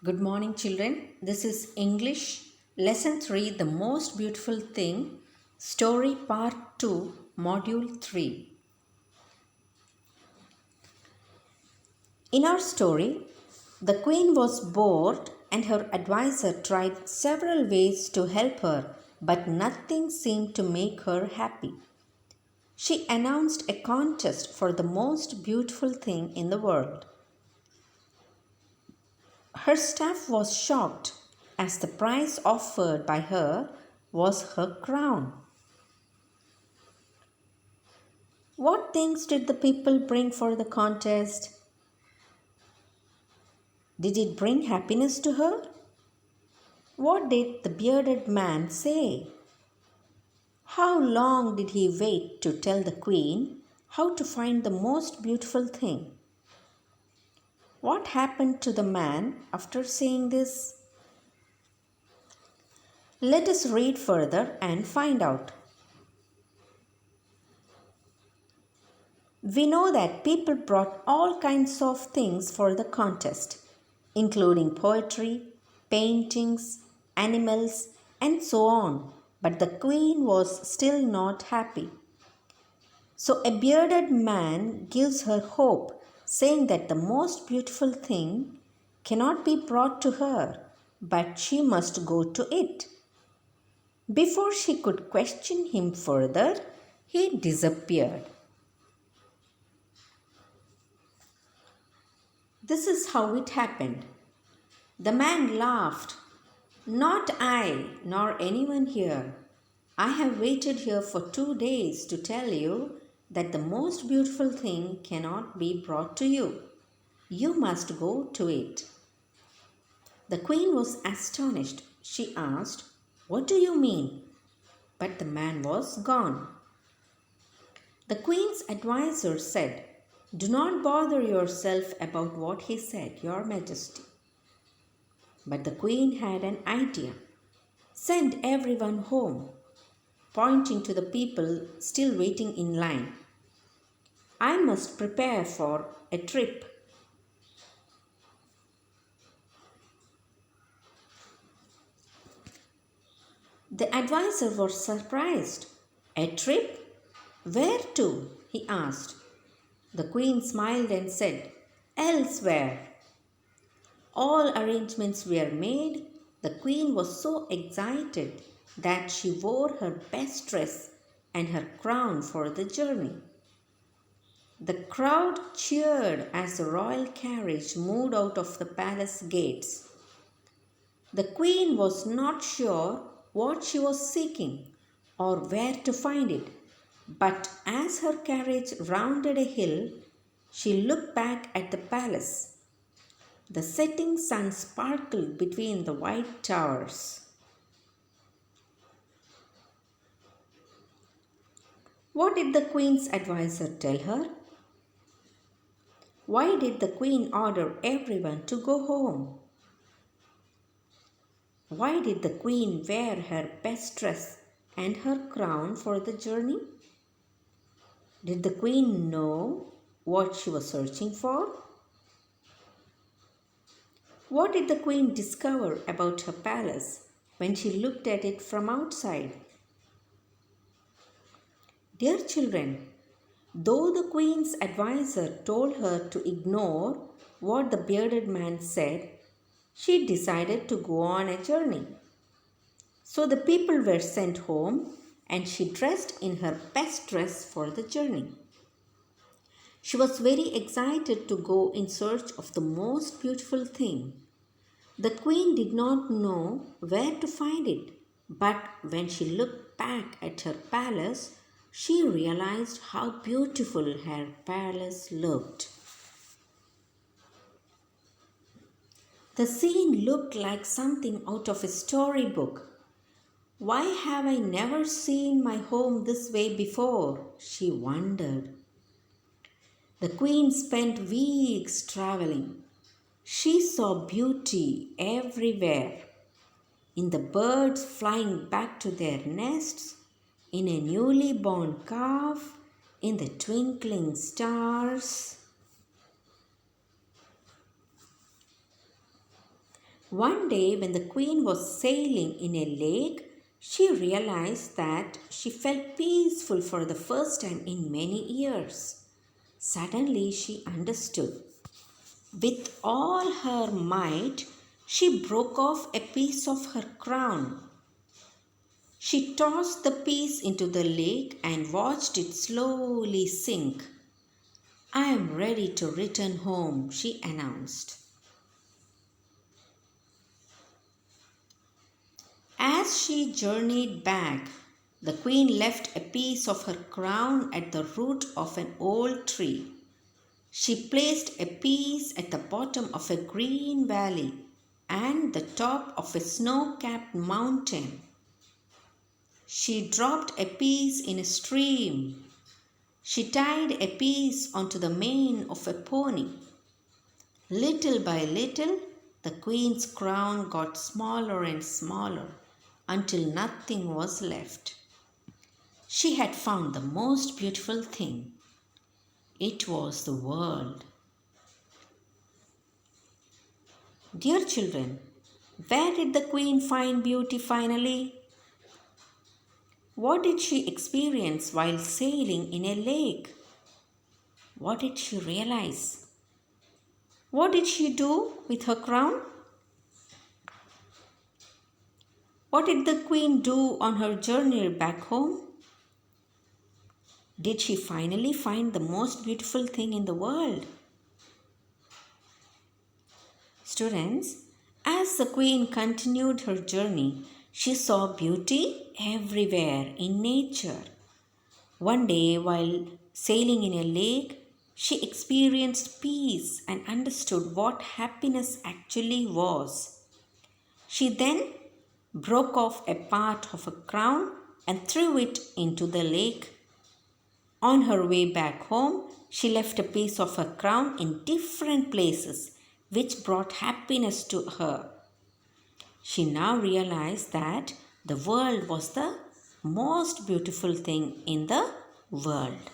Good morning, children. This is English Lesson 3 The Most Beautiful Thing, Story Part 2, Module 3. In our story, the queen was bored and her advisor tried several ways to help her, but nothing seemed to make her happy. She announced a contest for the most beautiful thing in the world. Her staff was shocked as the prize offered by her was her crown. What things did the people bring for the contest? Did it bring happiness to her? What did the bearded man say? How long did he wait to tell the queen how to find the most beautiful thing? What happened to the man after saying this? Let us read further and find out. We know that people brought all kinds of things for the contest, including poetry, paintings, animals, and so on. But the queen was still not happy. So a bearded man gives her hope, saying that the most beautiful thing cannot be brought to her, but she must go to it. Before she could question him further, he disappeared. This is how it happened. The man laughed. Not I, nor anyone here. I have waited here for 2 days to tell you that the most beautiful thing cannot be brought to you. You must go to it. The queen was astonished. She asked, What do you mean? But the man was gone. The queen's adviser said, Do not bother yourself about what he said, Your Majesty. But the queen had an idea. Send everyone home, pointing to the people still waiting in line. I must prepare for a trip. The advisor was surprised. A trip? Where to? He asked. The queen smiled and said, Elsewhere. All arrangements were made. The queen was so excited that she wore her best dress and her crown for the journey. The crowd cheered as the royal carriage moved out of the palace gates. The queen was not sure what she was seeking or where to find it, but as her carriage rounded a hill, she looked back at the palace. The setting sun sparkled between the white towers. What did the queen's advisor tell her? Why did the queen order everyone to go home? Why did the queen wear her best dress and her crown for the journey? Did the queen know what she was searching for? What did the queen discover about her palace when she looked at it from outside? Dear children, though the queen's advisor told her to ignore what the bearded man said, she decided to go on a journey. So the people were sent home and she dressed in her best dress for the journey. She was very excited to go in search of the most beautiful thing. The queen did not know where to find it, but when she looked back at her palace, she realized how beautiful her palace looked. The scene looked like something out of a storybook. Why have I never seen my home this way before? She wondered. The queen spent weeks traveling. She saw beauty everywhere, in the birds flying back to their nests, in a newly born calf, in the twinkling stars. One day, when the queen was sailing in a lake, she realized that she felt peaceful for the first time in many years. Suddenly, she understood. With all her might, she broke off a piece of her crown. She tossed the piece into the lake and watched it slowly sink. I am ready to return home, she announced. As she journeyed back, the queen left a piece of her crown at the root of an old tree. She placed a piece at the bottom of a green valley and the top of a snow-capped mountain. She dropped a piece in a stream. She tied a piece onto the mane of a pony. Little by little, the queen's crown got smaller and smaller until nothing was left. She had found the most beautiful thing. It was the world. Dear children, where did the queen find beauty finally? What did she experience while sailing in a lake? What did she realize? What did she do with her crown? What did the queen do on her journey back home? Did she finally find the most beautiful thing in the world? Students, as the queen continued her journey, she saw beauty everywhere in nature. One day, while sailing in a lake, she experienced peace and understood what happiness actually was. She then broke off a part of a crown and threw it into the lake. On her way back home, she left a piece of her crown in different places, which brought happiness to her. She now realized that the world was the most beautiful thing in the world.